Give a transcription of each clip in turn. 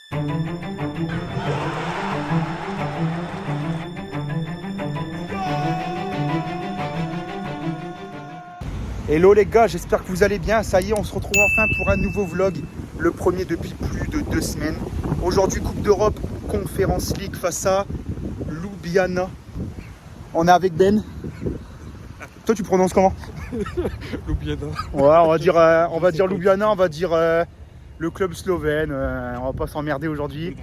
Hello les gars, j'espère que vous allez bien. Ça y est, on se retrouve enfin pour un nouveau vlog, le premier depuis plus de 2 semaines. Aujourd'hui, Coupe d'Europe, Conference League face à Ljubljana. On est avec Ben. Toi, tu prononces comment? Ljubljana. Ouais, on va dire Ljubljana, on va dire le club slovène. On va pas s'emmerder aujourd'hui.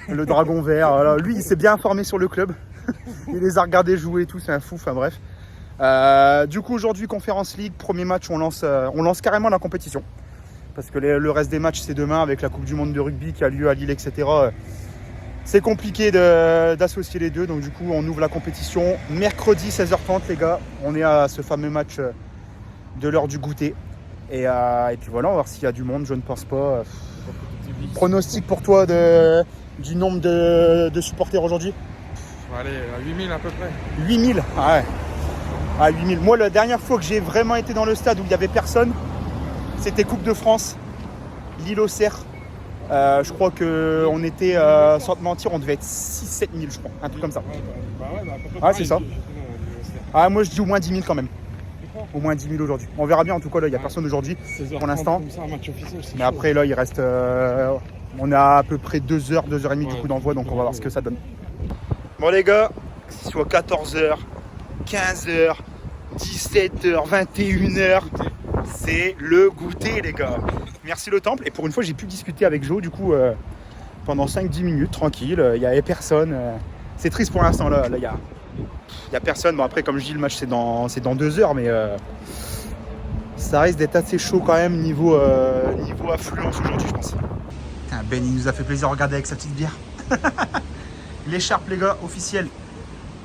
Le Dragon Vert. Voilà. Lui, il s'est bien informé sur le club. Il les a regardés jouer et tout, c'est un fou. Enfin bref. Du coup, aujourd'hui, Conference League, premier match, on lance carrément la compétition. Parce que le reste des matchs, c'est demain avec la Coupe du Monde de rugby qui a lieu à Lille, etc. C'est compliqué d'associer les deux. Donc, du coup, on ouvre la compétition mercredi 16h30, les gars. On est à ce fameux match de l'heure du goûter. Et puis voilà, on va voir s'il y a du monde. Je ne pense pas. Pronostic pour toi du nombre de supporters aujourd'hui? Allez, à 8000 à peu près. 8000? Ah ouais. À 8000. Moi, la dernière fois que j'ai vraiment été dans le stade où il n'y avait personne, c'était Coupe de France, Lille-Auxerre. Je crois qu'on était, sans te mentir, on devait être 6-7 000, je crois. Un truc comme ça. Ah, c'est ça. Ah, moi, je dis au moins 10 000 quand même. Au moins 10 000 aujourd'hui. On verra bien, en tout cas, là, il n'y a personne aujourd'hui pour l'instant. Mais après, là, il reste. On a à peu près 2 heures, 2 heures et demie du coup d'envoi, donc on va voir ce que ça donne. Bon, les gars, que ce soit 14h, 15h, 17h, 21h, c'est le goûter, les gars. Merci le temple. Et pour une fois, j'ai pu discuter avec Jo, du coup, pendant 5-10 minutes, tranquille. Il n'y avait personne. C'est triste pour l'instant, là. Il y a personne. Bon, après, comme je dis, le match, c'est dans 2 heures, mais ça risque d'être assez chaud quand même, niveau affluence aujourd'hui, je pense. Putain, Ben, il nous a fait plaisir de regarder avec sa petite bière. L'écharpe, les gars, officielle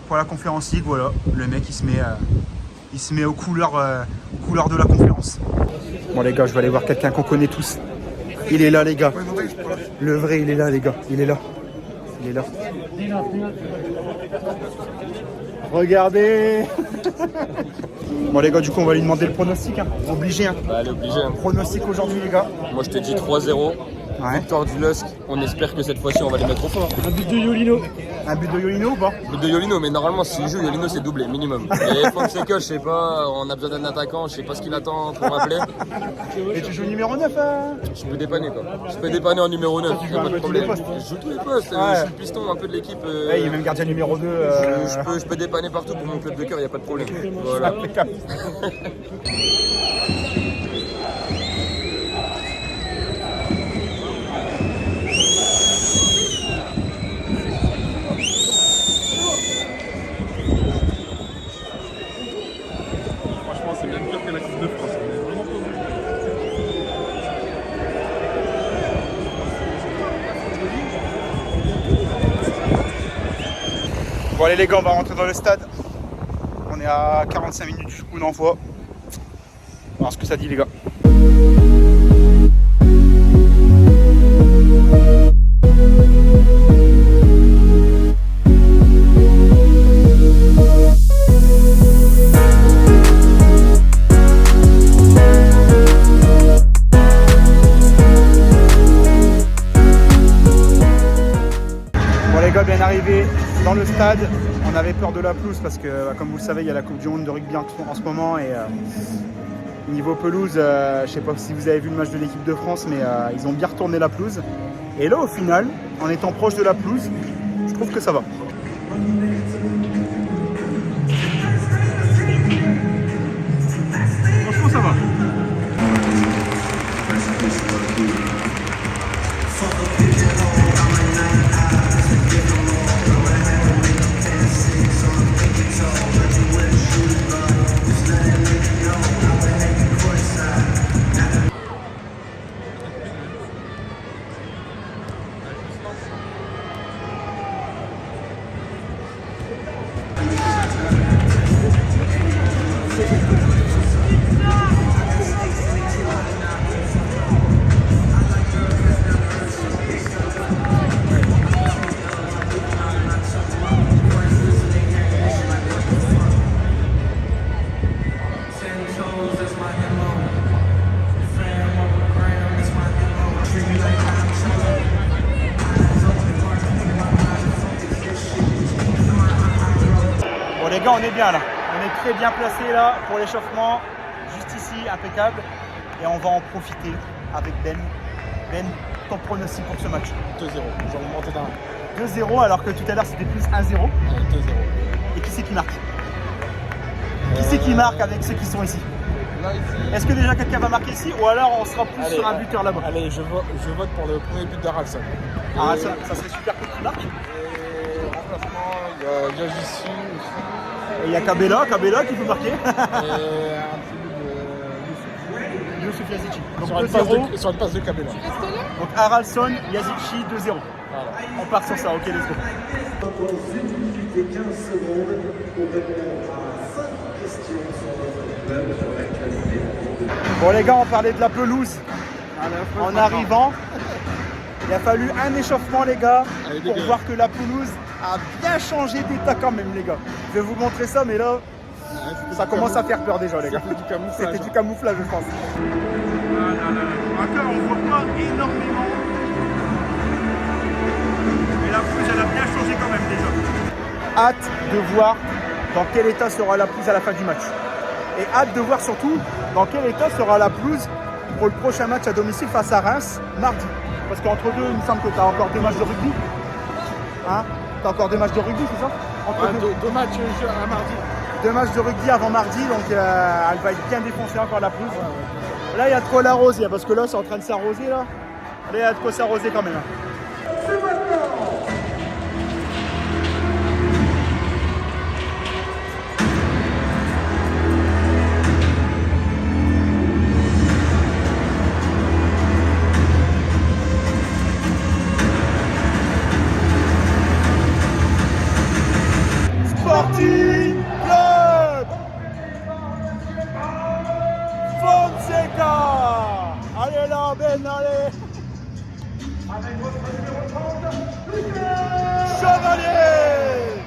pour la Conference League. Voilà, le mec, il se met aux couleurs de la conférence. Bon, les gars, je vais aller voir quelqu'un qu'on connaît tous. Il est là, les gars. Le vrai, il est là, les gars. Il est là. Il est là. Regardez. Bon, les gars, du coup, on va lui demander le pronostic. Hein. Obligé. Hein. Bah, elle est obligée. Hein. Pronostic aujourd'hui, les gars. Moi, je te dis 3-0. Ouais. Victoire du LOSC. On espère que cette fois-ci, on va les mettre au fort. Un but de Yolino. Un but de Yolino ou pas? But de Yolino, mais normalement, s'il joue, Yolino, c'est doublé, minimum. Et Fonseca, je sais pas, on a besoin d'un attaquant, je sais pas ce qu'il attend pour m'appeler. Et tu joues numéro 9 Je peux dépanner, quoi. Je peux dépanner en numéro 9, Tu y a joues pas de tous les problème. postes. Je joue tous les postes, Ouais. je suis le piston un peu de l'équipe. Ouais, il est même gardien numéro 2. Je peux dépanner partout pour mon club de cœur, y a pas de problème. Voilà. Franchement, c'est bien pire que la Coupe de France. On est vraiment pas mal. Bon, allez, les gars, on va rentrer dans le stade. On est à 45 minutes du coup d'envoi. On va voir ce que ça dit, les gars. Bon, les gars, bien arrivés dans le stade. On avait peur de la pelouse parce que, comme vous le savez, il y a la Coupe du Monde de rugby en ce moment. Et niveau pelouse, je ne sais pas si vous avez vu le match de l'équipe de France, mais ils ont bien retourné la pelouse. Et là, au final, en étant proche de la pelouse, je trouve que ça va. Franchement, ça va. gars, on est bien là. On est très bien placé là pour l'échauffement. Juste ici, impeccable. Et on va en profiter avec Ben. Ben, ton pronostic pour ce match? 2-0. J'en ai monté d'un. 2-0 alors que tout à l'heure c'était plus 1-0. Allez, 2-0. Et qui c'est qui marque? Qui c'est qui marque avec ceux qui sont ici? Là, ici. Est-ce que déjà quelqu'un va marquer ici ou alors on sera plus Allez, sur un buteur là-bas? Allez, je vote pour le premier but d'Aralson. Ah, ça serait super cool qu'il marque. Et remplacement, il y a Yagissi aussi. Et il y a Kabela qui peut marquer. Et un petit but de Youssouf Yazici. Donc Youssouf. 2-0. Sur une passe de Kabela. Donc Haralson, Yazici 2-0. Voilà. On part sur ça, ok, let's go. Vous utilisez 15 secondes pour répondre à 5 questions sur votre club sur l'actualité. Bon les gars, on parlait de la pelouse. En arrivant, il a fallu un échauffement les gars Allez, pour dégage. voir que la pelouse a bien changé d'état quand même les gars. Je vais vous montrer ça mais là, ça commence à faire peur déjà les gars. C'était du camouflage. C'était du camouflage je pense. Encore on voit pas énormément. Mais la pelouse elle a bien changé quand même déjà. Hâte de voir dans quel état sera la pelouse à la fin du match. Et hâte de voir surtout dans quel état sera la pelouse pour le prochain match à domicile face à Reims mardi. Parce qu'entre deux, il me semble que tu as encore des matchs de rugby. Hein? Tu as encore des matchs de rugby, c'est ça? Entre Deux matchs à mardi. 2 matchs de rugby avant mardi, donc elle va être bien défoncée encore la pelouse. Là, il y a de quoi l'arroser, parce que là, c'est en train de s'arroser. Là, il y a de quoi s'arroser quand même. Sporting Club Fonseca. Allez là, Ben, allez. Avec votre numéro 30, Chevalier.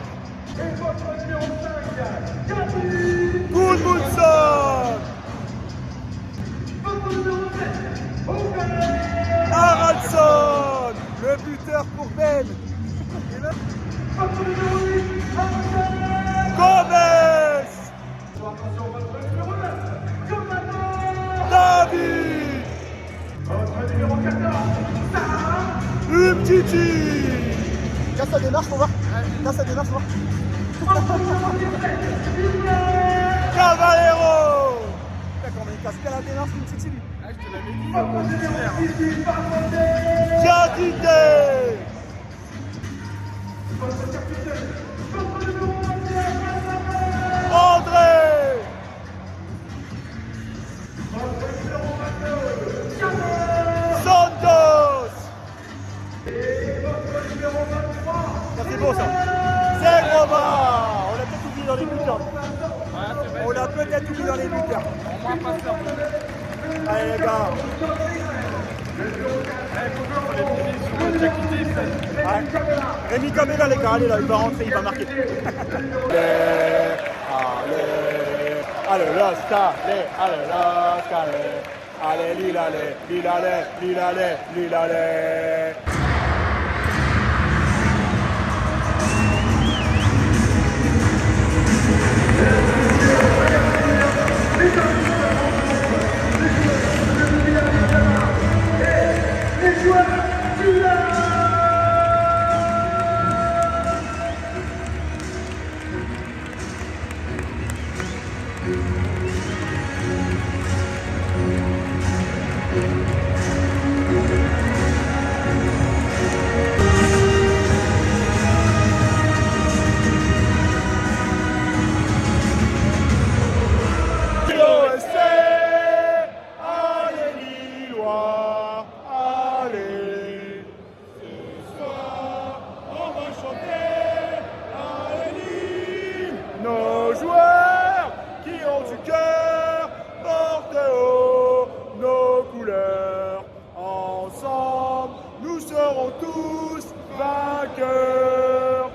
Et votre numéro 5, Goodmundson. Votre numéro 7, Haralson. Le buteur pour Ben. Et là, votre numéro 8, Gomez. David. Votre numéro 14, Umtiti. Là ça démarche pour voir. Là ça démarche pour voir. Cavallero. D'accord, mais il casse bien la démarche Umtiti lui. Ah, je te l'avais dit. Diakité. André. Santos. Ça c'est beau ça. C'est Grova. On l'a peut-être oublié dans les buteurs. On l'a peut-être oublié dans les buteurs. Allez les gars. Ouais. Rémi Kabela les gars, allez là, il va rentrer, il va marquer. Allez, là, allez, allez. Nos joueurs qui ont du cœur portent haut nos couleurs. Ensemble, nous serons tous vainqueurs.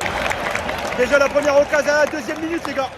Déjà la première occasion à la deuxième minute, les gars.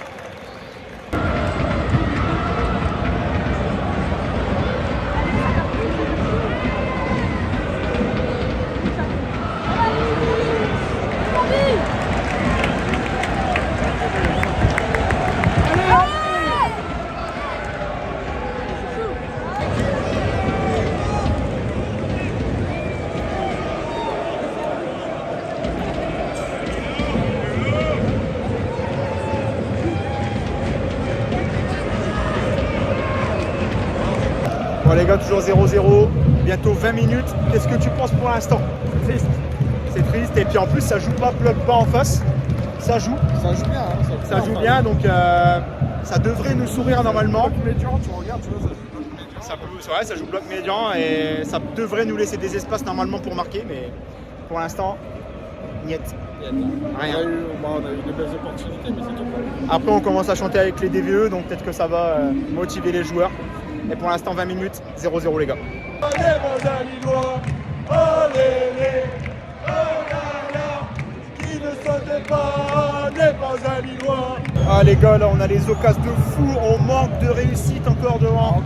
les gars, toujours 0-0, bientôt 20 minutes. Qu'est-ce que tu penses pour l'instant? Triste. C'est triste, et puis en plus ça joue pas bloc bas en face, ça joue bien. Hein, ça joue bien, donc ça devrait nous sourire normalement. Bloc médian, tu regardes, tu vois, ça joue bloc médian. Ça joue bloc médian et ça devrait nous laisser des espaces normalement pour marquer, mais pour l'instant, niet. Rien. On a eu de belles opportunités, mais c'est tout. Après on commence à chanter avec les DVE, donc peut-être que ça va motiver les joueurs. Et pour l'instant 20 minutes, 0-0 les gars. Allez mon Lillois, allez les qui ne saute pas n'est pas un Lillois. Ah les gars, là on a les occasions de fou, on manque de réussite encore devant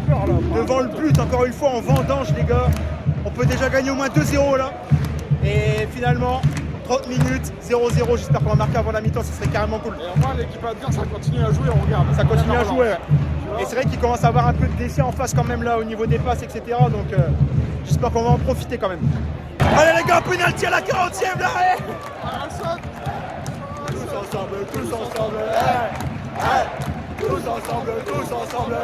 le but, encore une fois on vendange les gars. On peut déjà gagner au moins 2-0 là. Et finalement 30 minutes, 0-0, j'espère qu'on va marquer avant la mi-temps, ce serait carrément cool. Et au moins l'équipe adverse, ça continue à jouer, on regarde. Ça continue à jouer, ouais. Et c'est vrai qu'il commence à avoir un peu de déchet en face quand même là au niveau des passes, etc. Donc j'espère qu'on va en profiter quand même. Allez les gars, penalty à la 40e là. Tous ensemble, tous ensemble, tous ensemble, tous ensemble,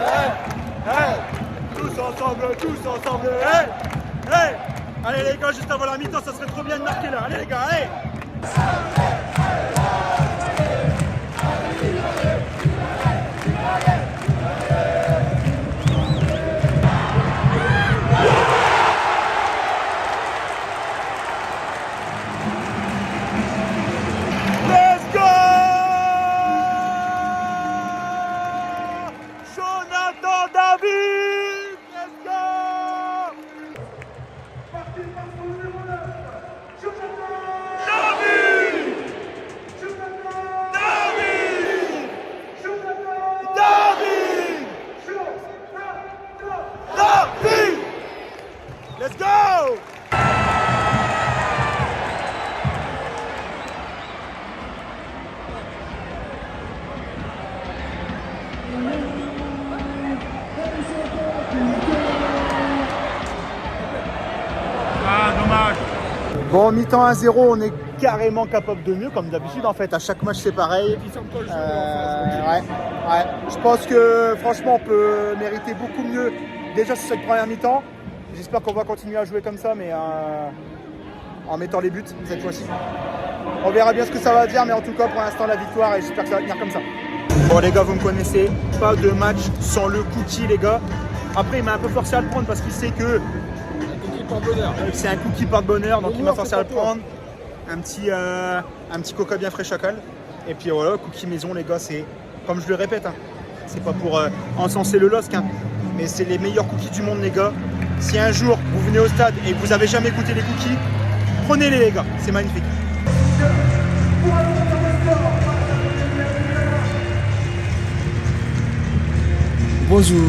tous ensemble, tous ensemble, Allez les gars, juste avant la mi-temps, ça serait trop bien de marquer là. Allez les gars, allez. Let's go! Jonathan David! Let's go! David! Let's go! Ah, dommage. Bon, mi-temps 1-0, on est carrément capable de mieux, comme d'habitude en fait. À chaque match, c'est pareil. Ouais. Je pense que franchement, on peut mériter beaucoup mieux déjà sur cette première mi-temps. J'espère qu'on va continuer à jouer comme ça, mais en mettant les buts cette fois-ci. On verra bien ce que ça va dire, mais en tout cas, pour l'instant, la victoire et j'espère que ça va tenir comme ça. Bon, les gars, vous me connaissez. Pas de match sans le cookie, les gars. Après, il m'a un peu forcé à le prendre parce qu'il sait que c'est un cookie porte-bonheur, donc il m'a forcé à le prendre. Un petit coca bien frais chacal. Et puis voilà, cookie maison, les gars, c'est comme je le répète, hein, c'est pas pour encenser le LOSC, hein, mais c'est les meilleurs cookies du monde, les gars. Si un jour vous venez au stade et que vous avez jamais goûté les cookies, prenez-les, les gars, c'est magnifique. Bonjour.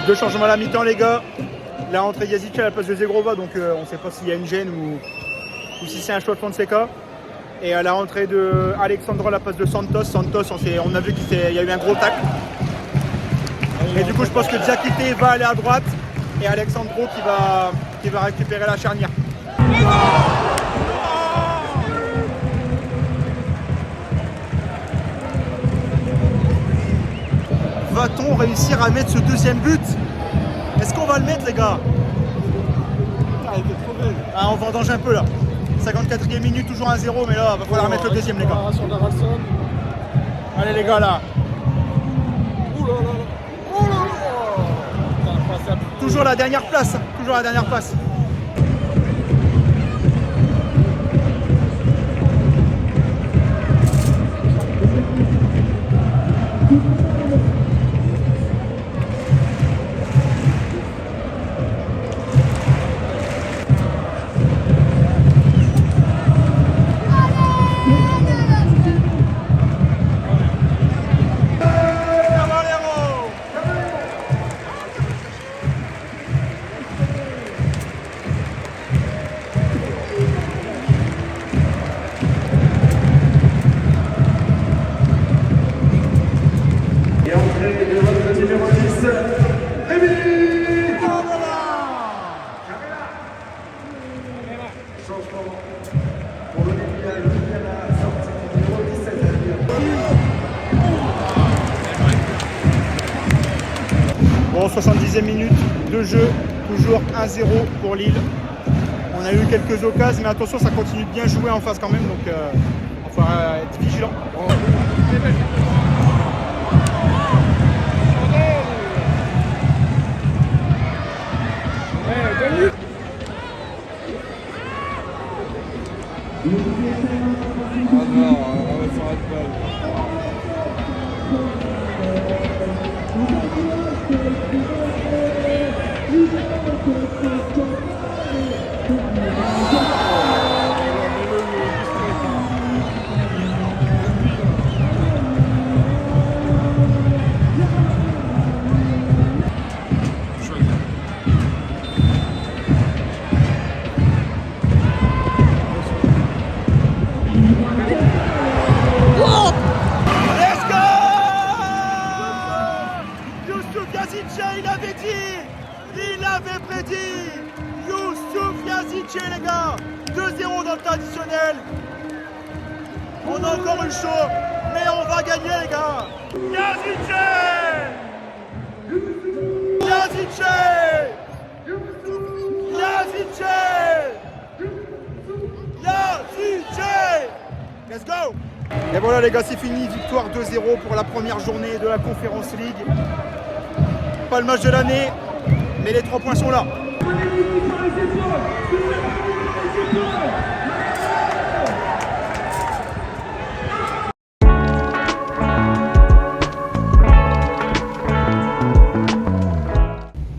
Deux changements à la mi-temps, les gars. La rentrée Yazic à la place de Zegrova, donc on ne sait pas s'il y a une gêne ou si c'est un choix de Fonseca. Et à la rentrée de Alexandre à la place de Santos. Santos, on a vu qu'il y a eu un gros tacle. Et du coup, je pense que Diakité va aller à droite et Alexandro qui va récupérer la charnière. Va-t-on réussir à mettre ce deuxième but? Est-ce qu'on va le mettre, les gars? Ah, on vendange un peu là. 54e minute, toujours 1-0, mais là, va falloir mettre le deuxième, les gars. Allez, les gars, là. Toujours la dernière place, toujours la dernière passe. Et entrée de votre numéro 10, Rémi Camara. Changement pour le Mondial qui a la sortie numéro 17. Bon, 70e minute de jeu, toujours 1-0 pour Lille. On a eu quelques occasions, mais attention, ça continue de bien jouer en face quand même, donc il faut être vigilant. Let's go! Youssouf Yazici, il avait prédit. Youssouf Yazici, les gars, 2-0 dans le temps additionnel. On a encore une show, mais on va gagner, les gars. Yazici! Yazici! Yazici! Yazici! Let's go! Et voilà les gars, c'est fini, victoire 2-0 pour la première journée de la Conference League. Pas le match de l'année, mais les 3 points sont là.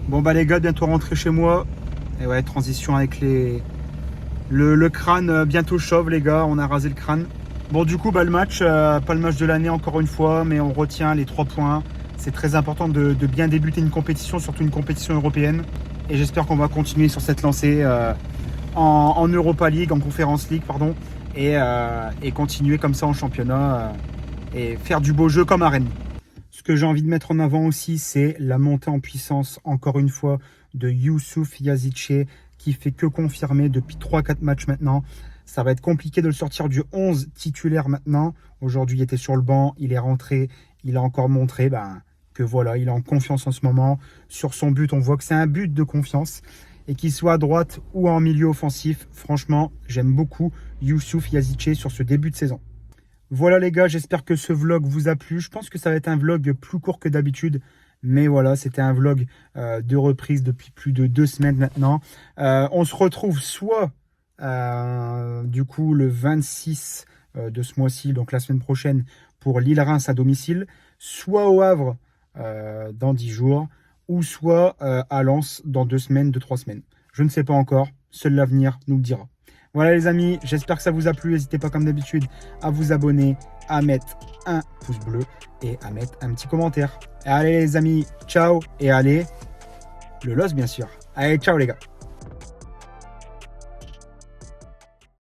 Bon bah les gars, bientôt rentré chez moi. Et ouais, transition avec le crâne bientôt chauve les gars, on a rasé le crâne. Bon du coup bah, le match, pas le match de l'année encore une fois, mais on retient les 3 points. C'est très important de bien débuter une compétition, surtout une compétition européenne. Et j'espère qu'on va continuer sur cette lancée en Europa League, en Conference League, pardon, et continuer comme ça en championnat et faire du beau jeu comme à Rennes. Ce que j'ai envie de mettre en avant aussi, c'est la montée en puissance, encore une fois, de Youssouf Yazici, qui fait que confirmer depuis 3-4 matchs maintenant. Ça va être compliqué de le sortir du 11 titulaire maintenant. Aujourd'hui, il était sur le banc, il est rentré, il a encore montré que voilà, il est en confiance en ce moment. Sur son but, on voit que c'est un but de confiance. Et qu'il soit à droite ou en milieu offensif, franchement, j'aime beaucoup Youssouf Yazici sur ce début de saison. Voilà les gars, j'espère que ce vlog vous a plu. Je pense que ça va être un vlog plus court que d'habitude. Mais voilà, c'était un vlog de reprise depuis plus de 2 semaines maintenant. On se retrouve soit du coup le 26 de ce mois-ci, donc la semaine prochaine, pour Lille-Reims à domicile, soit au Havre dans 10 jours, ou soit à Lens dans 2 semaines, 2-3 semaines. Je ne sais pas encore, seul l'avenir nous le dira. Voilà les amis, j'espère que ça vous a plu. N'hésitez pas comme d'habitude à vous abonner, à mettre un pouce bleu et à mettre un petit commentaire. Allez les amis, ciao et allez, le LOS bien sûr. Allez, ciao les gars.